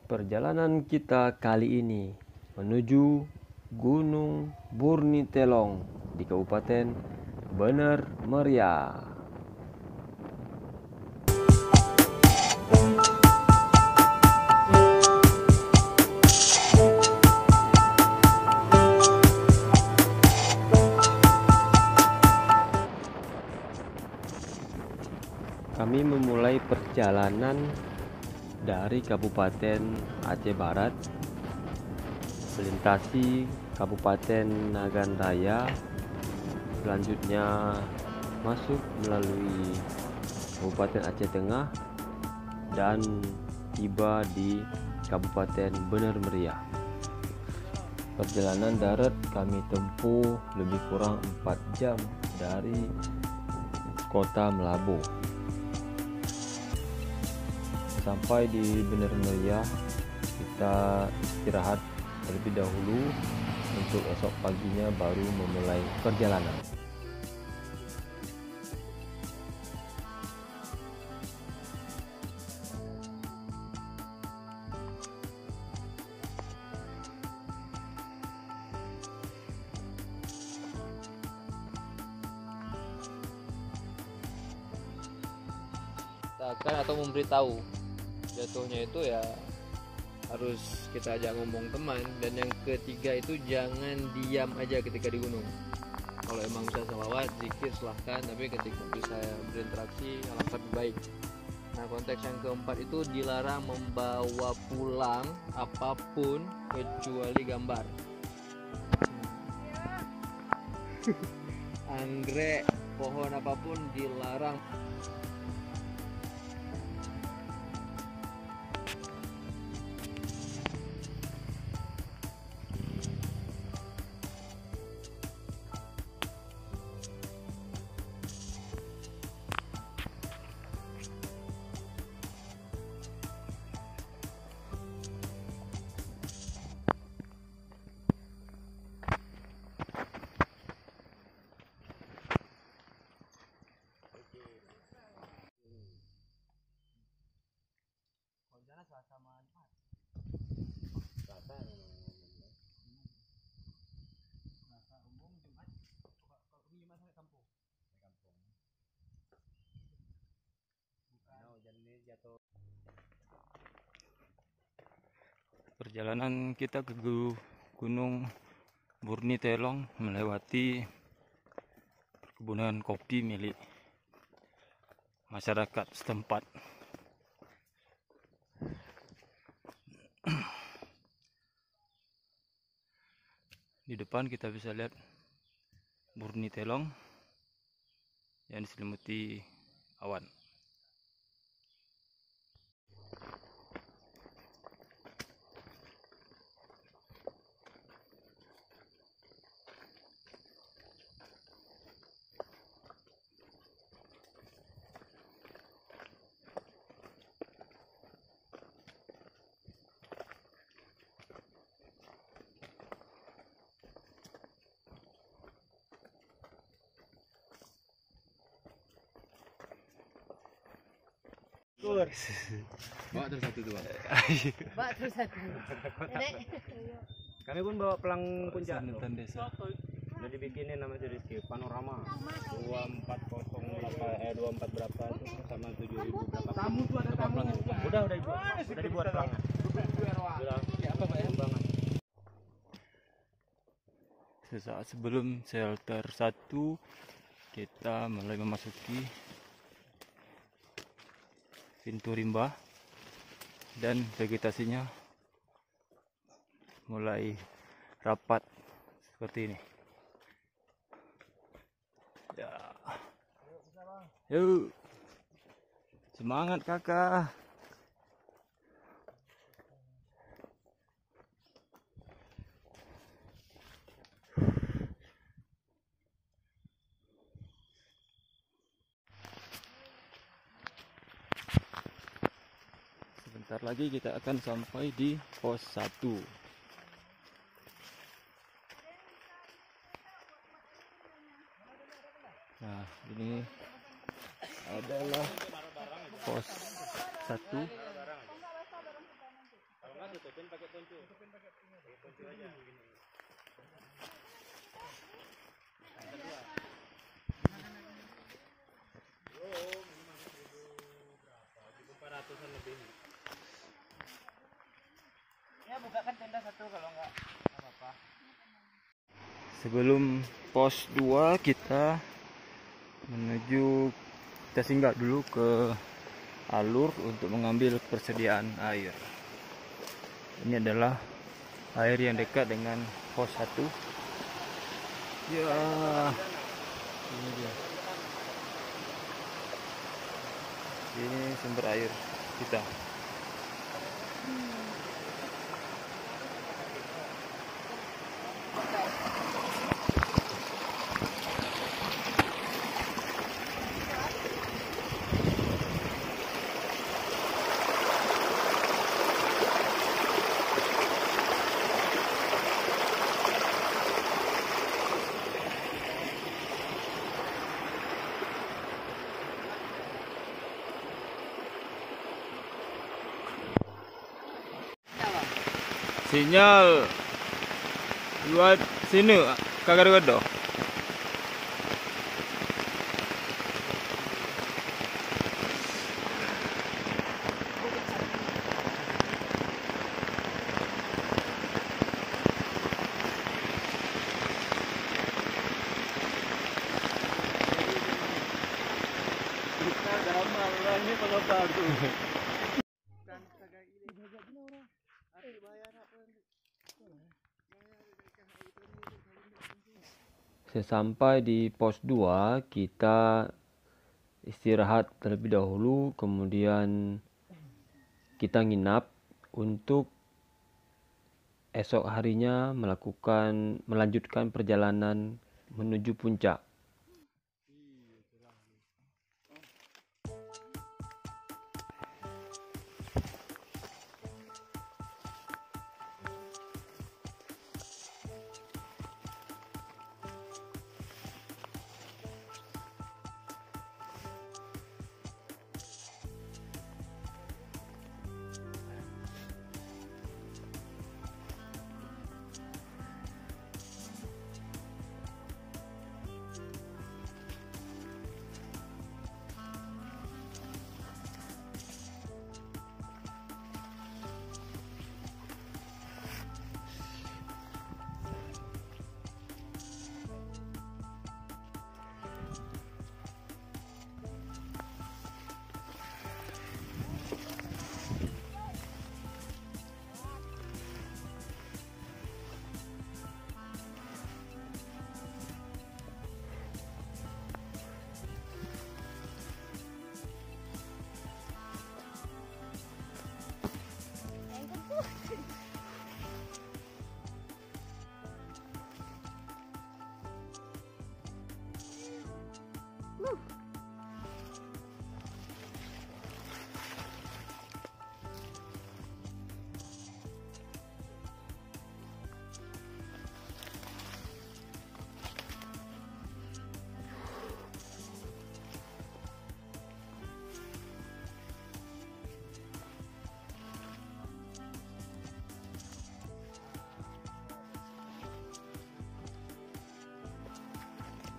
Perjalanan kita kali ini menuju Gunung Burnitelong di Kabupaten Bener Meriah. Kami memulai perjalanan dari Kabupaten Aceh Barat, melintasi Kabupaten Nagan Raya, selanjutnya masuk melalui Kabupaten Aceh Tengah dan tiba di Kabupaten Bener Meriah. Perjalanan darat kami tempuh lebih kurang 4 jam dari kota Melabu. Sampai di Bener Meriah, kita istirahat terlebih dahulu untuk esok paginya baru memulai perjalanan. Atau memberitahu jatuhnya itu ya harus kita ajak ngomong teman. Dan yang ketiga itu jangan diam aja ketika di gunung. Kalau emang bisa selawat, zikir silahkan, tapi ketika bisa berinteraksi alangkah lebih baik. Nah, konteks yang keempat itu dilarang membawa pulang apapun kecuali gambar. Anggrek, pohon apapun dilarang. Perjalanan kita ke Gunung Burnitelong melewati perkebunan kopi milik masyarakat setempat. Di depan kita bisa lihat Burnitelong yang diselimuti awan. Bawa terus satu tuh, Bang. Bawa terus satu. Kami pun bawa pelang puncak tuh. Desa. Udah dibikinin nama Rizky panorama 2408 berapa tuh sama 7000 berapa. Tamu tuh ada tamu. Udah dibuat pelangnya. Udah. Ya apa Pak ya? Banget. Sesaat sebelum shelter 1 kita mulai memasuki pintu rimba dan vegetasinya mulai rapat seperti ini. Ya. Yuk. Semangat kakak. Sebentar lagi kita akan sampai di pos 1. Nah, ini adalah pos 1. Tutupin pakai ponco. Pakai ponco aja. Kedua. Oh, memang berapa? 1.400-an lebih. Ya bukakan tenda satu kalau enggak apa-apa. Sebelum pos 2 kita singgah dulu ke alur untuk mengambil persediaan air. Ini adalah air yang dekat dengan pos 1. Ya, ini dia. Ini sumber air kita. Sinyal luar sini kagak ada. Kita gamal orangnya kalau bagus. Sesampai di pos 2 kita istirahat terlebih dahulu, kemudian kita nginap untuk esok harinya melanjutkan perjalanan menuju puncak.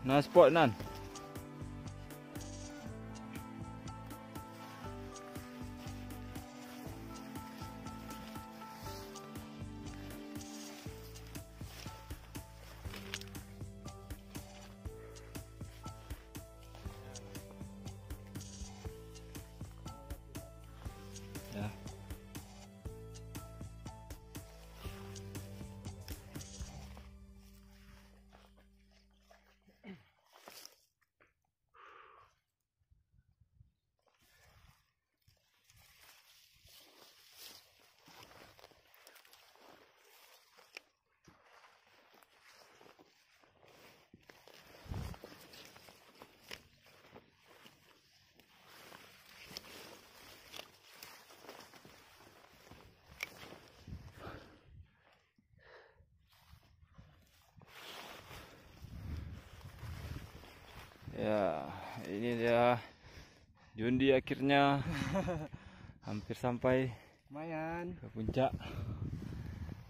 Nah, spot nan. Ya. Ya, ini dia Jundi akhirnya hampir sampai Lumayan. ke puncak.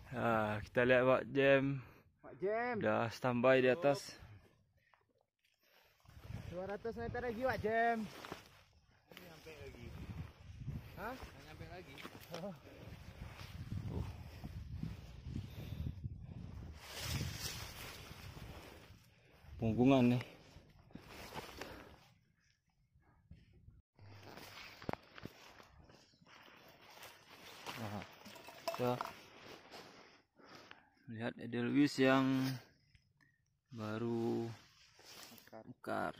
Kita lihat Pak Jem Pak Jem, udah standby di atas. 200 meter lagi Pak Jem. Nyampe lagi. Hah? Nggak nyampe lagi. Punggungan nih. Nah, kita lihat Edelweiss yang baru mekar.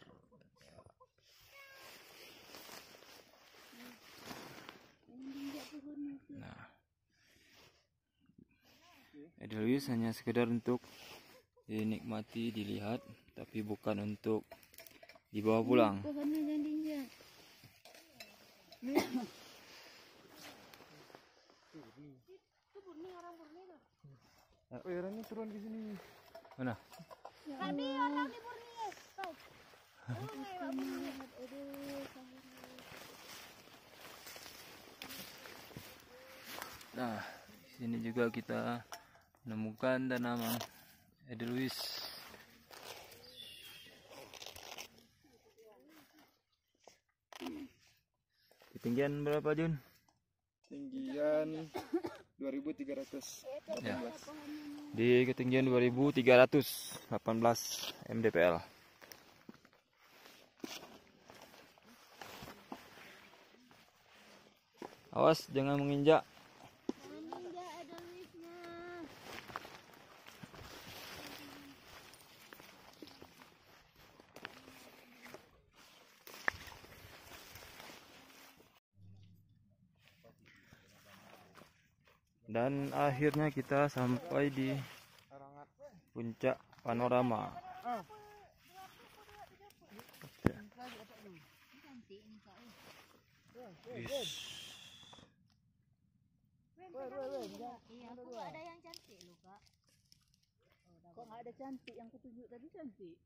Nah, Edelweiss hanya sekedar untuk dinikmati, dilihat, tapi bukan untuk dibawa pulang. Pohonnya jangan diinjak. Oh, ya, ini turun ke sini. Mana? Kami orang di Borneo. Kau. Oh, kayak Borneo. Aduh, Nah, di sini juga kita menemukan tanaman Edelweiss. Ketinggian berapa, Jun? Tinggian 2300. Ya. Di ketinggian 2318 mdpl. Awas jangan menginjak. Ninja Edelweissnya. Dan akhirnya kita sampai di puncak panorama. Iya, aku nggak ada yang cantik loh, Kak. Kok nggak ada cantik? Yang kutunjuk tadi cantik.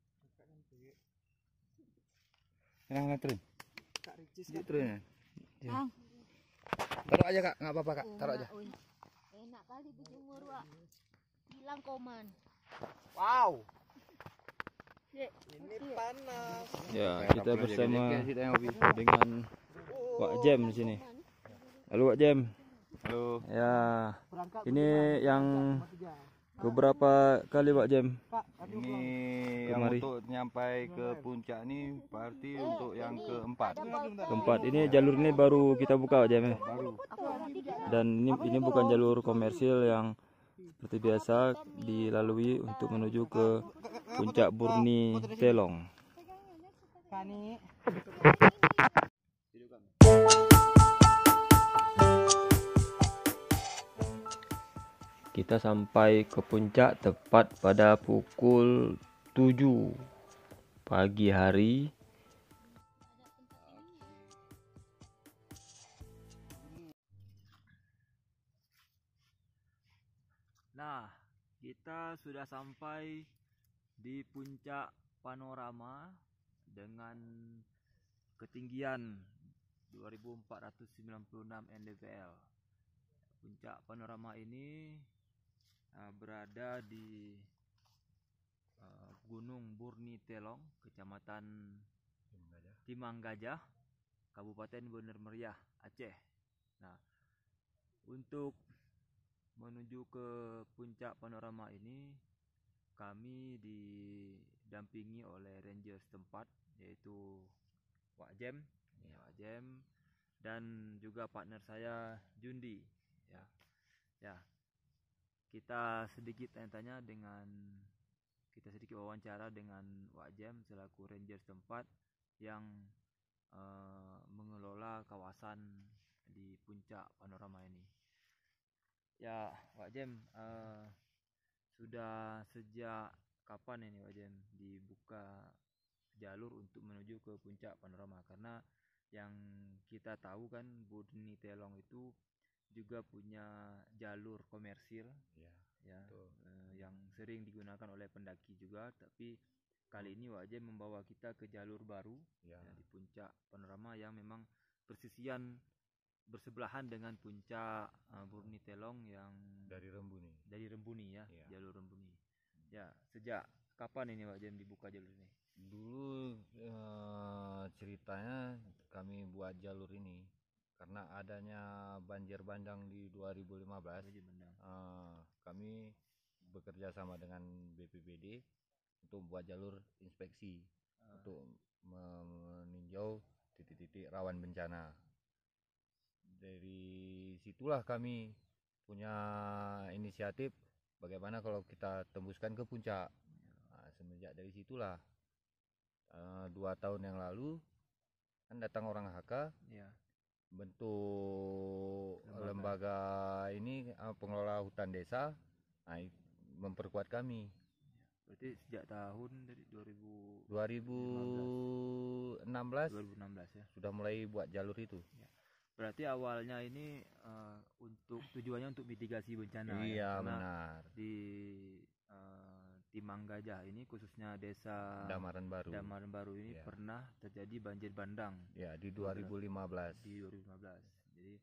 Yang turun. Kak Ricis Dia turun. Kang. Taruh aja Kak, nggak apa-apa Kak, taruh aja. Enak kali berjemur, Wak. Hilang koman. Wow, Dek, ini panas. Ya, kita bersama dengan Pak Jem di sini. Halo Pak Jem. Halo. Ya, Berangkat ini yang keberapa kali Pak Jem? Pak, Ini yang Kemari. untuk nyampai ke puncak ini berarti untuk yang keempat. Keempat. Ini jalur ini baru kita buka Pak Jem ya? Baru. Dan ini bukan jalur komersil yang seperti biasa dilalui untuk menuju ke puncak Burni Telong. Kani. Kita sampai ke puncak tepat pada pukul 7 pagi hari. Nah, kita sudah sampai di puncak panorama dengan ketinggian 2496 mdpl. Puncak panorama ini berada di Gunung Burni Telong, Kecamatan Timanggajah, Kabupaten Bener Meriah, Aceh. Nah, untuk menuju ke puncak panorama ini kami didampingi oleh ranger setempat, yaitu Pak Jem, Pak Jem, dan juga partner saya Jundi. Ya, kita sedikit wawancara dengan Pak Jem selaku ranger setempat yang mengelola kawasan di puncak panorama ini. Ya, Pak Jem, sudah sejak kapan ini Pak Jem dibuka jalur untuk menuju ke puncak panorama? Karena yang kita tahu kan Burni Telong itu juga punya jalur komersil, yang sering digunakan oleh pendaki juga. Tapi kali ini Pak Jem membawa kita ke jalur baru di puncak panorama yang memang persisian bersebelahan dengan puncak Burni Telong yang Dari Rembuni ya, Iya. jalur Rembuni. Ya, sejak kapan ini Pak Jem dibuka jalur ini? Dulu ceritanya kami buat jalur ini karena adanya banjir bandang di 2015. Banjir bandang. Kami bekerja sama dengan BPBD untuk buat jalur inspeksi untuk meninjau titik-titik rawan bencana. Dari situlah kami punya inisiatif bagaimana kalau kita tembuskan ke puncak. Semenjak dari situlah 2 tahun yang lalu kan datang orang HK Ya. bentuk lembaga ini pengelola hutan desa, memperkuat kami. Berarti sejak tahun dari 2016 2016 ya. sudah mulai buat jalur itu. Berarti awalnya ini untuk tujuannya untuk mitigasi bencana. Iya, Karena benar. di Timang Gajah ini khususnya desa Damaran Baru ini Ya. pernah terjadi banjir bandang Ya, di 2015. Jadi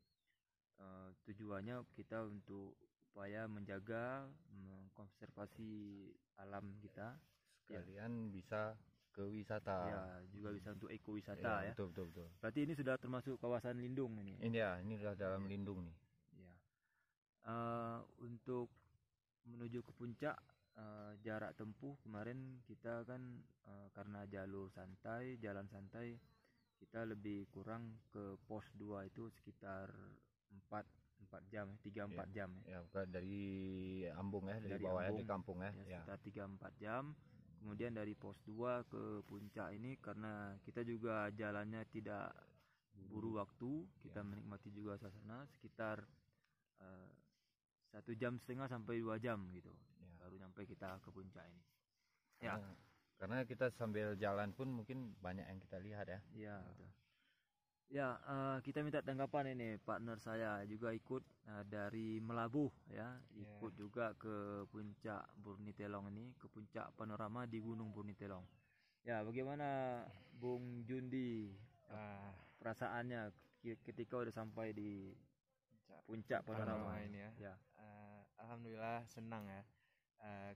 tujuannya kita untuk upaya menjaga mengkonservasi alam kita, Sekalian bisa ke wisata. ya juga bisa untuk ekowisata ya. Betul. Berarti ini sudah termasuk kawasan lindung ini. Ini sudah dalam lindung nih. Ya. Untuk menuju ke puncak jarak tempuh kemarin kita kan karena jalan santai kita lebih kurang ke pos 2 itu sekitar 4 jam, 3-4 jam ya. Dari Ambung ya, dari Dari bawah Ambung, ya, di kampung ya. sekitar 3-4 jam. Kemudian dari pos 2 ke puncak ini karena kita juga jalannya tidak buru waktu, kita menikmati juga suasana sekitar 1,5 jam sampai 2 jam gitu baru nyampe kita ke puncak ini. Ya. Karena kita sambil jalan pun mungkin banyak yang kita lihat ya. Iya, betul. Ya, kita minta tanggapan ini partner saya juga ikut dari Melabuh ya, ikut juga ke puncak Burni Telong ini, ke puncak panorama di Gunung Burni Telong. Ya, bagaimana Bung Jundi perasaannya ketika udah sampai di puncak panorama ini ya? Ya. Alhamdulillah senang ya,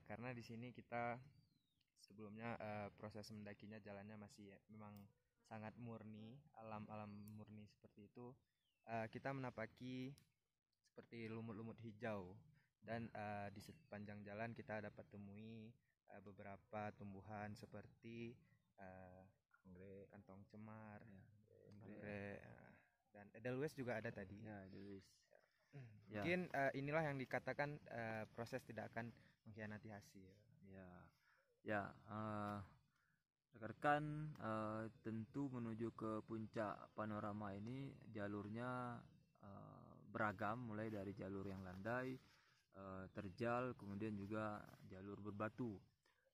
karena di sini kita sebelumnya proses mendakinya jalannya masih memang sangat murni, alam murni seperti itu. Kita menapaki seperti lumut-lumut hijau dan di sepanjang jalan kita dapat temui beberapa tumbuhan seperti anggrek, kantong cemar, anggrek, dan edelweiss juga ada tadi. Ya, edelweiss. Mungkin inilah yang dikatakan proses tidak akan mengkhianati hasil. Ya, rekan-rekan, tentu menuju ke puncak panorama ini jalurnya beragam, mulai dari jalur yang landai, terjal, kemudian juga jalur berbatu.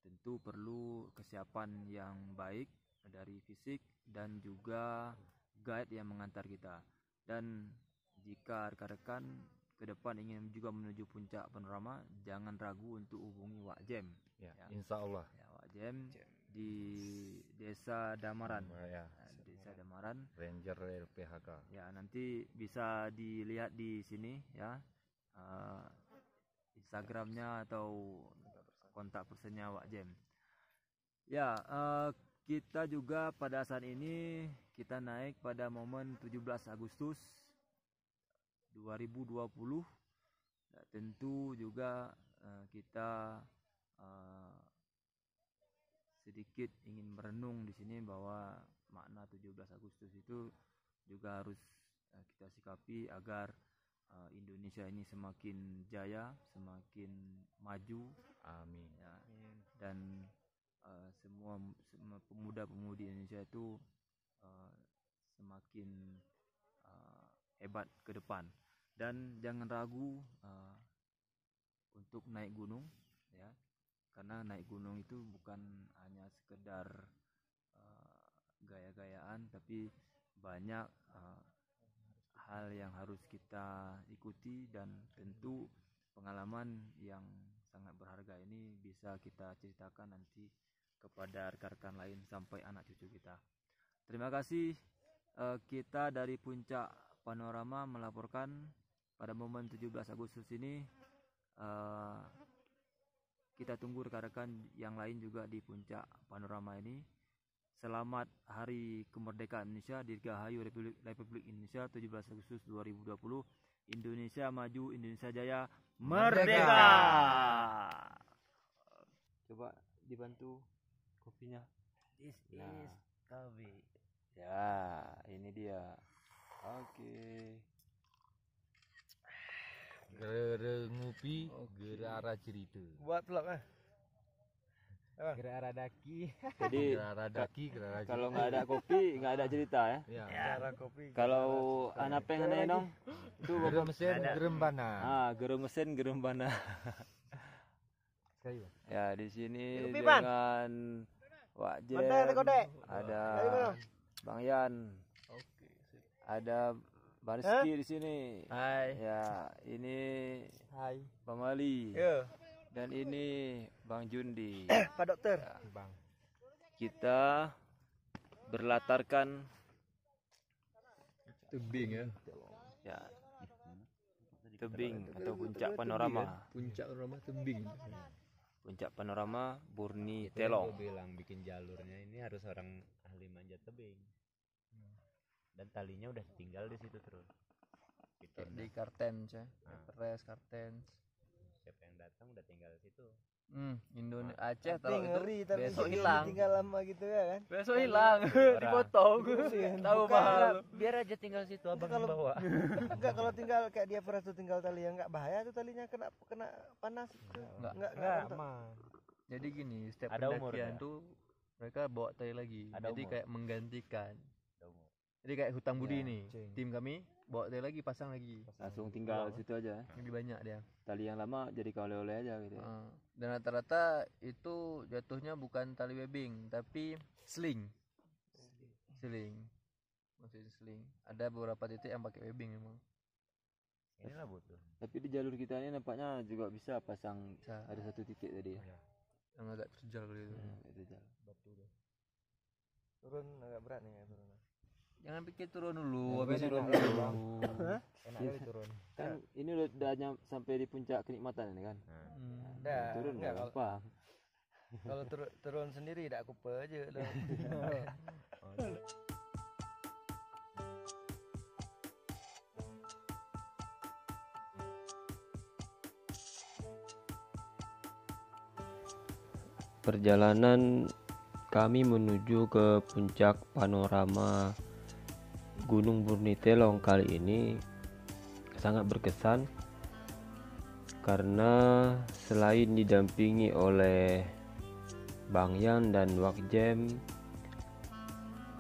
Tentu perlu kesiapan yang baik dari fisik dan juga guide yang mengantar kita. Dan jika rekan-rekan ke depan ingin juga menuju puncak panorama, jangan ragu untuk hubungi Wak Jem. Ya. Insya Allah. Ya, Wak Jem di Desa Damaran. Ya. Desa Damaran. Ranger LPHK. Ya, nanti bisa dilihat di sini ya, Instagramnya atau kontak personnya Wak Jem. Ya, kita juga pada saat ini kita naik pada momen 17 Agustus 2020. Nah, tentu juga kita sedikit ingin merenung di sini bahwa makna 17 Agustus itu juga harus kita sikapi agar Indonesia ini semakin jaya, semakin maju. Amin. Ya, dan semua pemuda-pemudi Indonesia itu semakin hebat ke depan. Dan jangan ragu untuk naik gunung ya, karena naik gunung itu bukan hanya sekedar gaya-gayaan, tapi banyak hal yang harus kita ikuti, dan tentu pengalaman yang sangat berharga ini bisa kita ceritakan nanti kepada rekan-rekan lain sampai anak cucu kita. Terima kasih. Kita dari puncak Panorama melaporkan pada momen 17 Agustus ini kita tunggu rekan-rekan yang lain juga di puncak Panorama ini. Selamat Hari Kemerdekaan Indonesia, Dirgahayu Republik Indonesia 17 Agustus 2020. Indonesia maju, Indonesia jaya, merdeka. Coba dibantu kopinya. This Nah. is Kavi. Ya, ini dia. Oke. Gere ngupi, gere arah cerita. Buat vlog ah. Gere arah daki. Jadi Gere arah daki, gere arah kalau nggak ada kopi nggak ada cerita ya. Ya. Cara kopi. Kalau anak pengen aja dong. Itu Gere mesin, gerem bana. gerem mesin, gerem bana. Sekali, Bang. Ya, di sini Kopi, Pan. dengan Wak Jem, Mantap, kode. ada Ayo, Bang. Bang Yan, ada Bang Rizky di sini. Hai. Ya, ini Hai. Bang Ali Yo, dan ini Bang Jundi. Pak Dokter. Bang. Kita berlatarkan Tebing ya. ya tebing atau puncak panorama. Puncak panorama tebing. Puncak panorama Burni Itu yang Telong. gue bilang bikin jalurnya ini harus orang ahli manjat tebing. Dan talinya udah tinggal di situ terus. Gitu. Di Kartens ya. Nah. Everest, Kartens. Siapa yang datang udah tinggal di situ. Indonesia Aceh Tapi taruh ngeri itu tapi besok dia hilang. tinggal lama gitu ya kan. Besok hilang, dipotong. Tahu Bukan, mahal. Biar aja tinggal situ abang kalau- yang bawa. Enggak kalau tinggal kayak dia Everest tuh tinggal tali yang enggak bahaya tuh talinya kena panas. Enggak. aman. Jadi gini, setiap Ada pendakian umurnya. tuh mereka bawa tali lagi. Ada Jadi umur. kayak menggantikan. Ada umur. Jadi kayak hutang budi Ya, nih. cing. Tim kami bawa tali lagi, pasang lagi. Langsung tinggal di situ aja. Lebih banyak dia. Tali yang lama jadi oleh-oleh aja gitu ya. Dan rata-rata itu jatuhnya bukan tali webbing, tapi sling. Sling. Maksudnya sling. Ada beberapa titik yang pakai webbing memang. Inilah butuh. Tapi di jalur kita ini nampaknya juga bisa pasang Bisa. ada satu titik tadi ya. Yang agak terjal gitu. Itu jalan. Turun agak berat nih ya turun. Jangan pikir turun dulu, Ya, habis turun turun dulu. dulu. Enak kali turun. Kan ini udah sampai di puncak kenikmatan ini kan. Dah. Turun Enggak nggak kalau gampang. turun sendiri tidak kupe aja dah. Perjalanan kami menuju ke puncak panorama Gunung Burni Telong kali ini sangat berkesan karena selain didampingi oleh Bang Yan dan Wak Jem,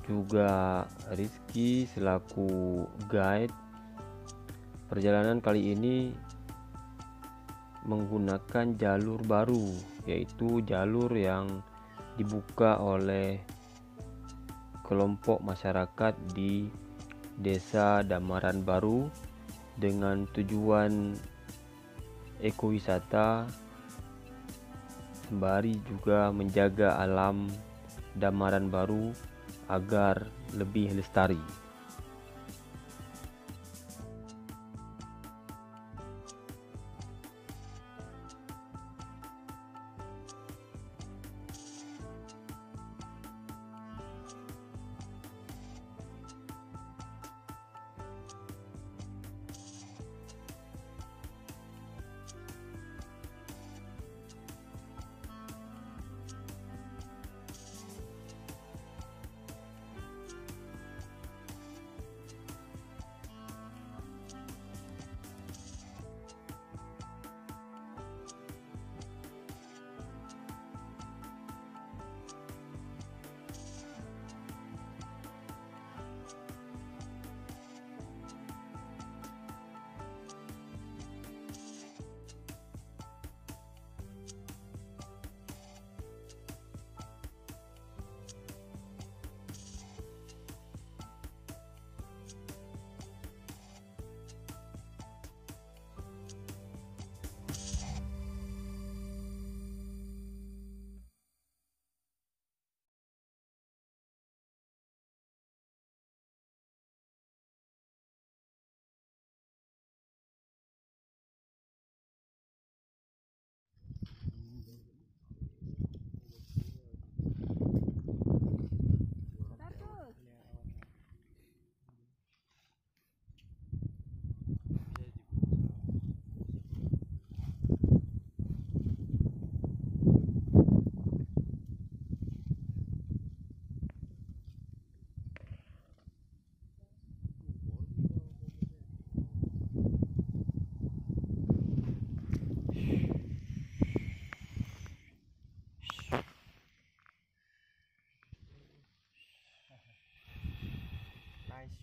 juga Rizky selaku guide. Perjalanan kali ini menggunakan jalur baru, yaitu jalur yang dibuka oleh kelompok masyarakat di Desa Damaran Baru dengan tujuan ekowisata sembari juga menjaga alam Damaran Baru agar lebih lestari.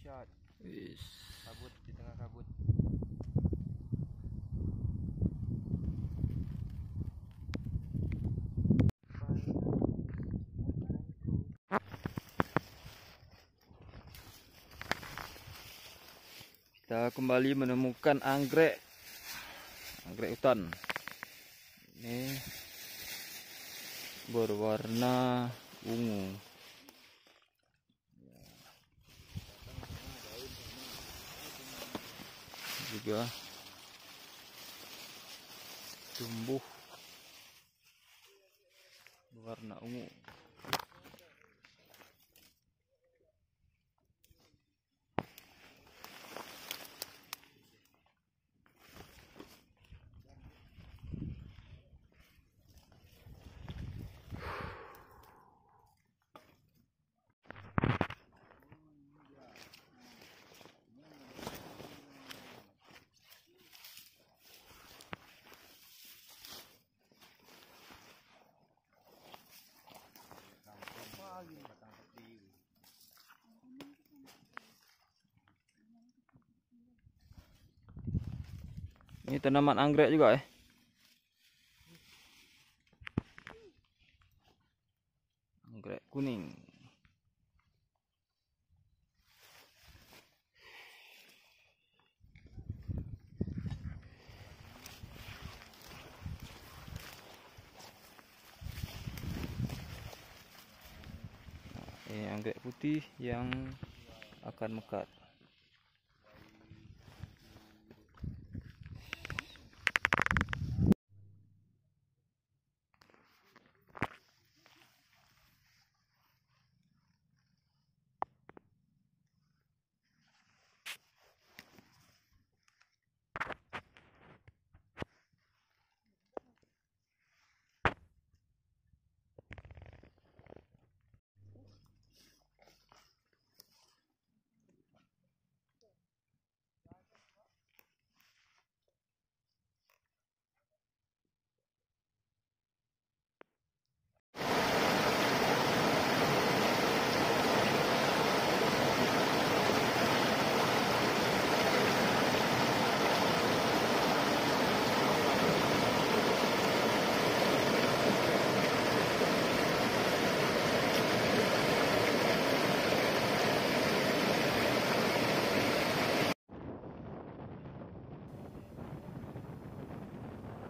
shot. Wis. Kabut di tengah kabut. Kita kembali menemukan anggrek hutan. Ini berwarna ungu. Juga tumbuh berwarna ungu. Ini tanaman anggrek juga anggrek kuning. Ini anggrek putih yang akan mekar.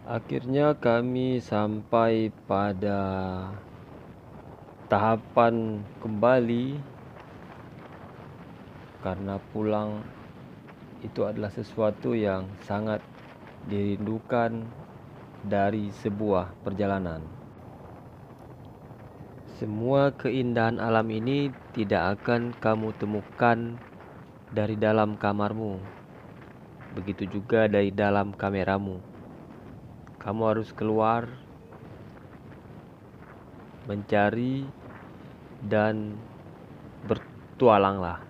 Akhirnya kami sampai pada tahapan kembali, karena pulang itu adalah sesuatu yang sangat dirindukan dari sebuah perjalanan. Semua keindahan alam ini tidak akan kamu temukan dari dalam kamarmu, begitu juga dari dalam kameramu. Kamu harus keluar, mencari, dan bertualanglah.